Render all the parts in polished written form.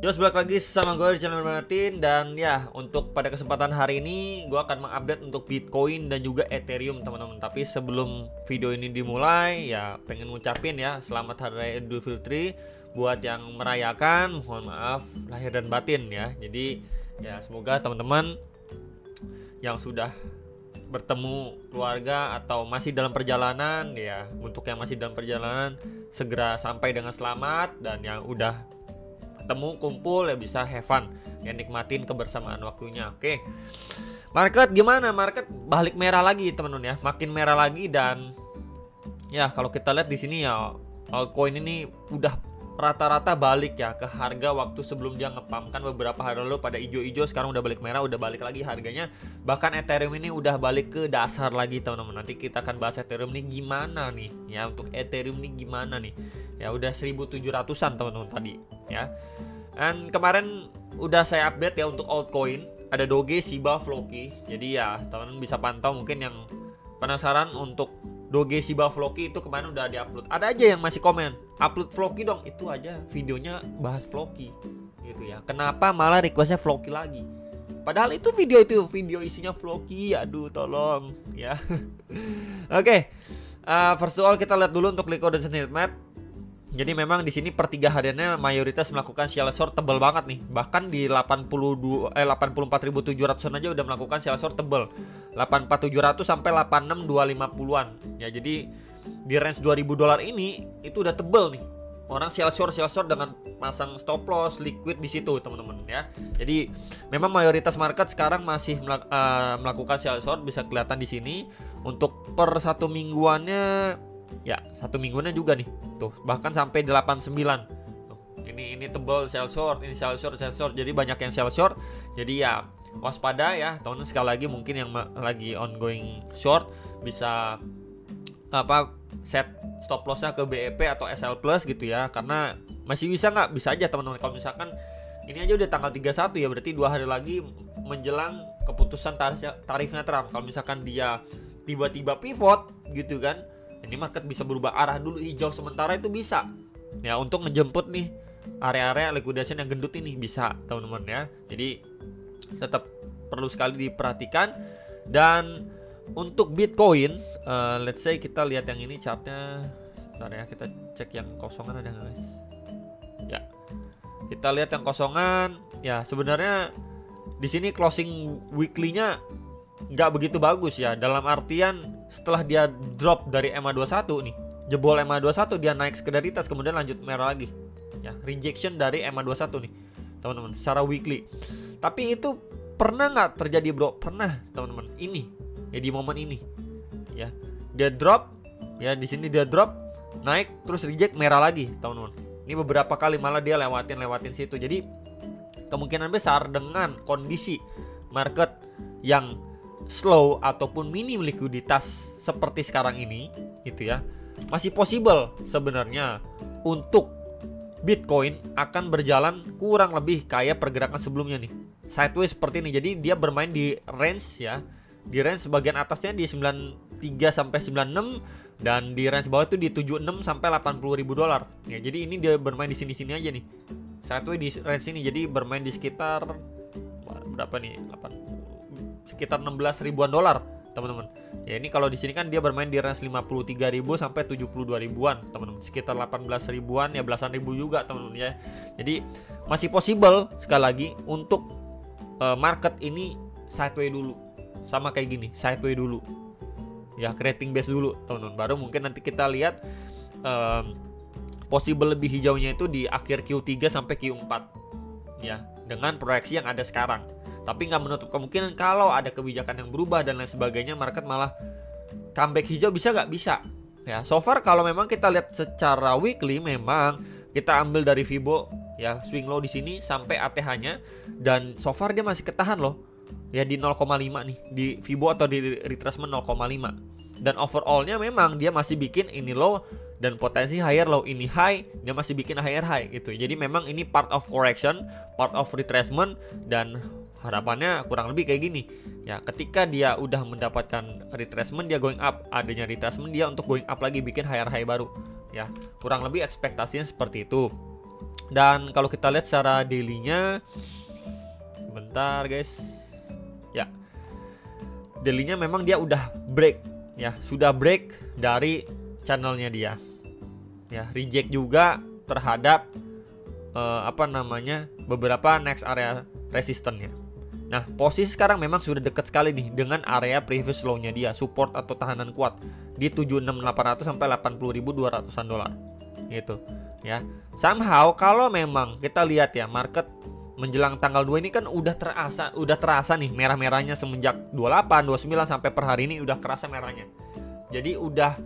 Yos, balik lagi sama gue di channel Martin. Dan ya, untuk pada kesempatan hari ini gue akan mengupdate untuk Bitcoin dan juga Ethereum, teman-teman. Tapi sebelum video ini dimulai, ya pengen ngucapin ya selamat Hari Raya Idul Fitri buat yang merayakan. Mohon maaf lahir dan batin ya. Jadi ya semoga teman-teman yang sudah bertemu keluarga atau masih dalam perjalanan, ya untuk yang masih dalam perjalanan segera sampai dengan selamat, dan yang udah ketemu kumpul ya bisa have fun ya, nikmatin kebersamaan waktunya. Oke. Market gimana? Market balik merah lagi, teman-teman ya. Makin merah lagi, dan ya kalau kita lihat di sini ya altcoin ini udah rata-rata balik ya ke harga waktu sebelum dia ngepump. Kan beberapa hari lalu pada hijau-hijau, sekarang udah balik merah, udah balik lagi harganya. Bahkan Ethereum ini udah balik ke dasar lagi, teman-teman. Nanti kita akan bahas Ethereum ini gimana nih ya. Untuk Ethereum ini gimana nih ya, udah 1700-an teman-teman tadi ya. Dan kemarin udah saya update ya untuk altcoin, ada Doge, Shiba, Floki. Jadi ya teman-teman bisa pantau. Mungkin yang penasaran untuk Doge, Shiba, Floki itu kemarin udah diupload. Ada aja yang masih komen, upload Floki dong. Itu aja videonya bahas Floki gitu ya. Kenapa malah requestnya Floki lagi? Padahal itu video isinya Floki. Aduh, tolong ya. Oke. First of all kita lihat dulu untuk liquidation heatmap. Jadi memang di sini per 3 hariannya mayoritas melakukan sell short tebel banget nih. Bahkan di 84.700-an aja udah melakukan sell short tebel. 84.700 sampai 86.250-an. Ya, jadi di range $2.000 ini itu udah tebel nih. Orang sell short dengan pasang stop loss, liquid di situ, teman-teman ya. Jadi memang mayoritas market sekarang masih melakukan sell short, bisa kelihatan di sini. Untuk per 1 mingguannya ya 1 mingguannya juga nih tuh, bahkan sampai 89 tuh. Ini tebal sell short, ini sell short. Jadi banyak yang sell short. Jadi ya waspada ya teman-teman. Sekali lagi mungkin yang lagi ongoing short bisa set stop lossnya ke BEP atau SL plus gitu ya, karena masih bisa aja teman-teman. Kalau misalkan ini aja udah tanggal 31 ya, berarti 2 hari lagi menjelang keputusan tarifnya Trump. Kalau misalkan dia tiba-tiba pivot gitu kan, ini market bisa berubah arah dulu hijau sementara, itu bisa ya untuk ngejemput nih area-area liquidation yang gendut ini, bisa teman-teman ya. Jadi tetap perlu sekali diperhatikan. Dan untuk Bitcoin, let's say kita lihat yang ini chartnya. Bentar ya, kita cek yang kosongan ada nggak guys ya. Kita lihat yang kosongan ya. Sebenarnya di sini closing weekly-nya nggak begitu bagus ya, dalam artian setelah dia drop dari EMA21 nih, jebol EMA21, dia naik sekedaritas kemudian lanjut merah lagi ya, rejection dari EMA21 nih teman-teman secara weekly. Tapi itu pernah nggak terjadi bro? Pernah teman-teman. Ini ya di momen ini ya, dia drop ya, di sini dia drop, naik terus reject, merah lagi teman-teman. Ini beberapa kali malah dia lewatin situ. Jadi kemungkinan besar dengan kondisi market yang slow ataupun minim likuiditas seperti sekarang ini gitu ya, masih possible sebenarnya untuk Bitcoin akan berjalan kurang lebih kayak pergerakan sebelumnya nih, sideways seperti ini. Jadi dia bermain di range ya, di range bagian atasnya di 93 sampai 96, dan di range bawah itu di 76 sampai 80.000 dolar ya. Jadi ini dia bermain di sini aja nih, sideways di range ini. Jadi bermain di sekitar berapa nih, sekitar 16 ribuan dolar teman-teman ya. Ini kalau di sini kan dia bermain di range 53.000 sampai 72 ribuan teman-teman, sekitar 18 ribuan ya, belasan ribu juga teman-teman ya. Jadi masih possible sekali lagi untuk market ini sideways dulu, sama kayak gini, sideways dulu ya, creating base dulu teman-teman. Baru mungkin nanti kita lihat possible lebih hijaunya itu di akhir Q3 sampai Q4 ya, dengan proyeksi yang ada sekarang. Tapi nggak menutup kemungkinan kalau ada kebijakan yang berubah dan lain sebagainya, market malah comeback hijau. Bisa nggak? Bisa ya. So far kalau memang kita lihat secara weekly, memang kita ambil dari Fibo ya, swing low di sini sampai ATH-nya, dan so far dia masih ketahan loh ya di 0,5 nih di Fibo atau di retracement 0,5. Dan overallnya memang dia masih bikin ini low dan potensi higher low, ini high dia masih bikin higher high gitu. Jadi memang ini part of correction, part of retracement, dan harapannya kurang lebih kayak gini ya. Ketika dia udah mendapatkan retracement, dia going up, adanya retracement dia untuk going up lagi, bikin higher high baru ya. Kurang lebih ekspektasinya seperti itu. Dan kalau kita lihat secara daily-nya, bentar guys. Ya. Daily-nya memang dia udah break ya, sudah break dari channelnya dia. Ya, reject juga terhadap beberapa next area resistannya. Nah, posisi sekarang memang sudah dekat sekali nih dengan area previous low-nya dia, support atau tahanan kuat di 76.800 sampai 80.200-an dolar. Gitu, ya. Somehow kalau memang kita lihat ya, market menjelang tanggal 2 ini kan udah terasa nih merah-merahnya semenjak 28, 29 sampai per hari ini udah kerasa merahnya. Jadi udah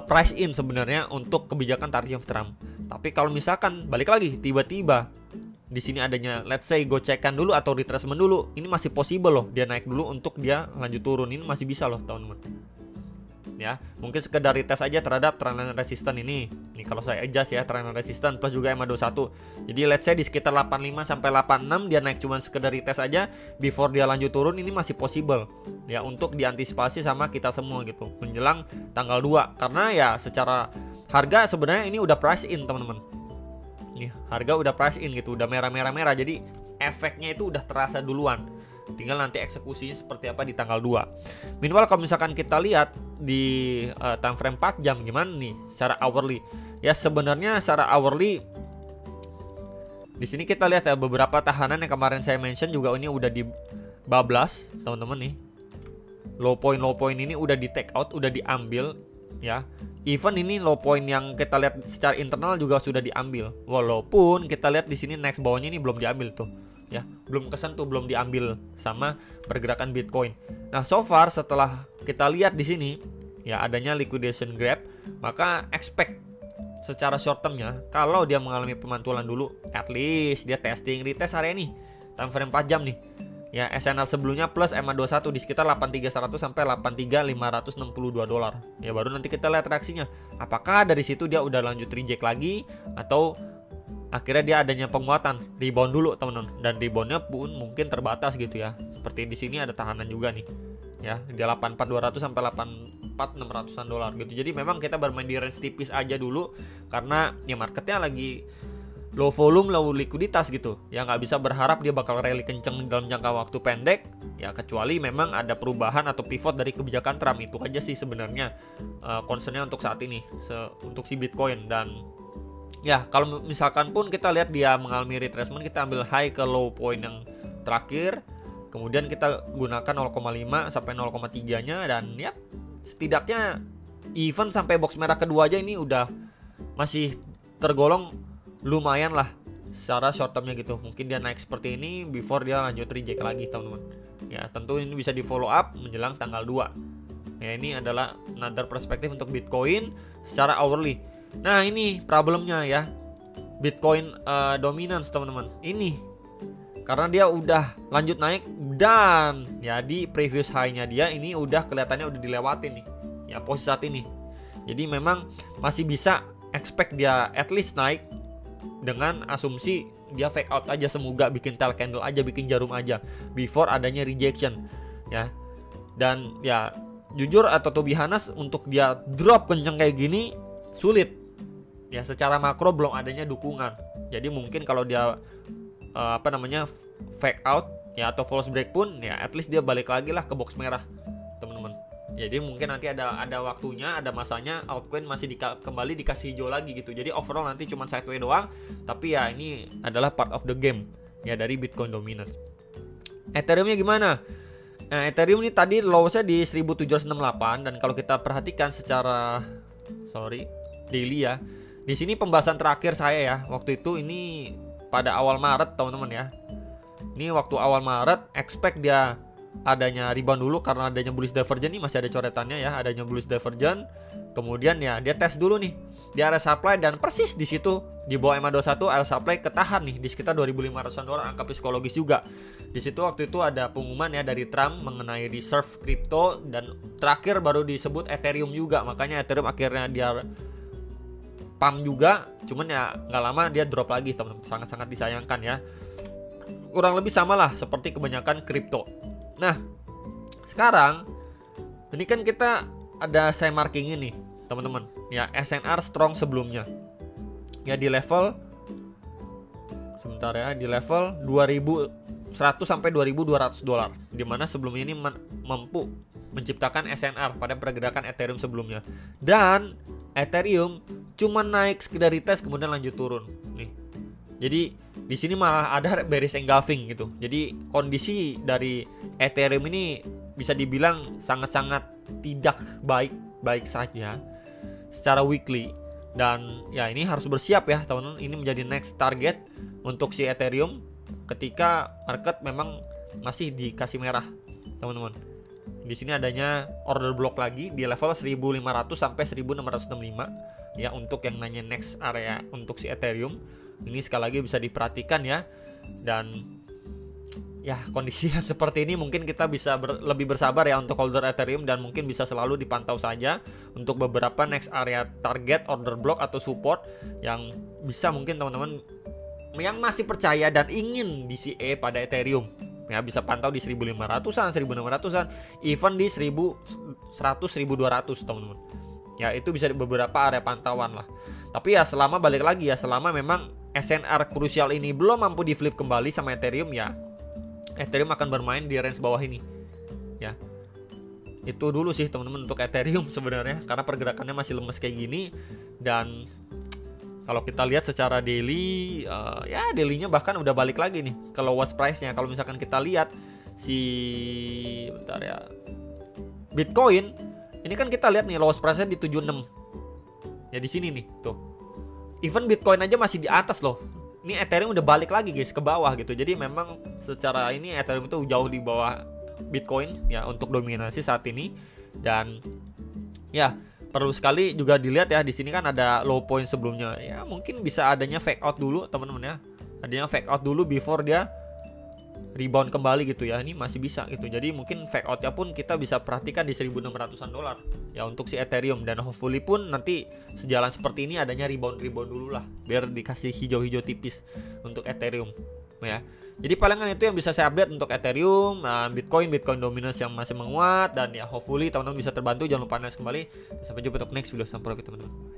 price in sebenarnya untuk kebijakan tarif Trump. Tapi kalau misalkan balik lagi tiba-tiba di sini adanya let's say gocekan dulu atau retracement dulu, ini masih possible loh dia naik dulu untuk dia lanjut turun, ini masih bisa loh teman-teman. Ya, mungkin sekedar retest aja terhadap trendline resistance ini. Ini kalau saya adjust ya, trendline resistance plus juga EMA21. Jadi let's say di sekitar 85 sampai 86 dia naik cuman sekedar retest aja before dia lanjut turun, ini masih possible ya untuk diantisipasi sama kita semua gitu menjelang tanggal 2. Karena ya secara harga sebenarnya ini udah price in teman-teman. Nih, harga udah price in gitu, udah merah-merah. Jadi efeknya itu udah terasa duluan. Tinggal nanti eksekusinya seperti apa di tanggal 2. Minimal kalau misalkan kita lihat di time frame 4 jam gimana nih secara hourly. Ya sebenarnya secara hourly di sini kita lihat ya beberapa tahanan yang kemarin saya mention juga ini udah dibablas, teman-teman nih. Low point ini udah di take out, udah diambil ya. Even ini low point yang kita lihat secara internal juga sudah diambil. Walaupun kita lihat di sini next bawahnya ini belum diambil tuh. Ya, belum kesentuh, belum diambil sama pergerakan Bitcoin. Nah, so far setelah kita lihat di sini ya adanya liquidation grab, maka expect secara short termnya kalau dia mengalami pemantulan dulu, at least dia testing retest area ini time frame 4 jam nih. Ya, SNR sebelumnya plus EMA21 di sekitar 83.100 sampai 83.562 dolar. Ya, baru nanti kita lihat reaksinya. Apakah dari situ dia udah lanjut reject lagi atau akhirnya dia adanya penguatan, rebound dulu teman-teman, dan reboundnya pun mungkin terbatas gitu ya. Seperti di sini ada tahanan juga nih, ya di 84.200 sampai 84.600an dolar gitu. Jadi memang kita bermain di range tipis aja dulu karena ya marketnya lagi low volume, low likuiditas gitu. Ya nggak bisa berharap dia bakal rally kenceng dalam jangka waktu pendek. Ya kecuali memang ada perubahan atau pivot dari kebijakan Trump, itu aja sih sebenarnya concernnya untuk saat ini untuk si Bitcoin. Dan ya, kalau misalkan pun kita lihat dia mengalami retracement, kita ambil high ke low point yang terakhir, kemudian kita gunakan 0,5 sampai 0,3-nya, dan ya setidaknya even sampai box merah kedua aja ini udah masih tergolong lumayan lah secara short termnya gitu. Mungkin dia naik seperti ini before dia lanjut reject lagi teman-teman. Ya, tentu ini bisa di follow up menjelang tanggal 2. Ya, ini adalah another perspektif untuk Bitcoin secara hourly. Nah, ini problemnya ya Bitcoin dominance teman-teman. Ini karena dia udah lanjut naik dan ya di previous high-nya dia ini udah kelihatannya udah dilewatin nih ya posisi saat ini. Jadi memang masih bisa expect dia at least naik dengan asumsi dia fake out aja, semoga bikin tail candle aja, bikin jarum aja before adanya rejection ya. Dan ya jujur atau to be honest, untuk dia drop kenceng kayak gini sulit ya, secara makro belum adanya dukungan. Jadi mungkin kalau dia fake out ya atau false break pun ya at least dia balik lagi lah ke box merah teman-teman. Jadi mungkin nanti ada waktunya, ada masanya altcoin masih kembali dikasih hijau lagi gitu. Jadi overall nanti cuma sideway doang, tapi ya ini adalah part of the game ya dari Bitcoin dominance. Ethereumnya gimana? Nah, Ethereum ini tadi low-nya di 1768, dan kalau kita perhatikan secara daily ya. Di sini pembahasan terakhir saya ya, waktu itu ini pada awal Maret teman-teman ya. Ini waktu awal Maret expect dia adanya rebound dulu karena adanya bullish divergence, ini masih ada coretannya ya, adanya bullish divergence. Kemudian ya dia tes dulu nih di area supply, dan persis di situ di bawah EMA21 area supply ketahan nih di sekitar 2.500-an dolar, angka psikologis juga. Di situ waktu itu ada pengumuman ya dari Trump mengenai reserve crypto, dan terakhir baru disebut Ethereum juga. Makanya Ethereum akhirnya dia pump juga, cuman ya nggak lama dia drop lagi teman-teman. Sangat-sangat disayangkan ya. Kurang lebih sama lah seperti kebanyakan kripto. Nah, sekarang ini kan kita ada saya marking ini teman-teman ya, SNR strong sebelumnya ya di level bentar ya, di level 2100 sampai 2200 dolar, dimana sebelumnya ini mampu menciptakan SNR pada pergerakan Ethereum sebelumnya. Dan Ethereum cuma naik sekedar retest kemudian lanjut turun nih. Jadi di sini malah ada bearish engulfing gitu. Jadi kondisi dari Ethereum ini bisa dibilang sangat-sangat tidak baik saja secara weekly. Dan ya ini harus bersiap ya teman-teman, ini menjadi next target untuk si Ethereum ketika market memang masih dikasih merah teman-teman. Di sini adanya order block lagi di level 1500 sampai 1665 ya, untuk yang nanya next area untuk si Ethereum. Ini sekali lagi bisa diperhatikan ya. Dan ya kondisi yang seperti ini mungkin kita bisa lebih bersabar ya untuk holder Ethereum, dan mungkin bisa selalu dipantau saja untuk beberapa next area target, order block atau support yang bisa mungkin teman-teman yang masih percaya dan ingin DCA pada Ethereum ya bisa pantau di 1500-an, 1600-an, even di 1100, 1200 teman-teman. Ya itu bisa di beberapa area pantauan lah. Tapi ya selama balik lagi ya, selama memang SNR krusial ini belum mampu di flip kembali sama Ethereum, ya Ethereum akan bermain di range bawah ini. Ya. Itu dulu sih teman-teman untuk Ethereum sebenarnya, karena pergerakannya masih lemes kayak gini. Dan kalau kita lihat secara daily, ya dailynya bahkan udah balik lagi nih ke lowest price-nya. Kalau misalkan kita lihat si bentar ya, Bitcoin ini kan kita lihat nih lowest price-nya di 76. Ya di sini nih tuh. Even Bitcoin aja masih di atas loh. Ini Ethereum udah balik lagi guys ke bawah gitu. Jadi memang secara ini Ethereum itu jauh di bawah Bitcoin ya untuk dominasi saat ini. Dan ya perlu sekali juga dilihat ya, di sini kan ada low point sebelumnya. Ya mungkin bisa adanya fake out dulu teman-teman ya. Adanya fake out dulu before dia rebound kembali gitu ya. Ini masih bisa gitu. Jadi mungkin fake outnya pun kita bisa perhatikan di 1600-an dolar ya untuk si Ethereum. Dan hopefully pun nanti sejalan seperti ini adanya rebound dulu lah, biar dikasih hijau-hijau tipis untuk Ethereum ya. Jadi palingan itu yang bisa saya update untuk Ethereum, Bitcoin dominance yang masih menguat. Dan ya hopefully teman-teman bisa terbantu. Jangan lupa analis kembali. Sampai jumpa untuk next video. Sampai jumpa teman-teman.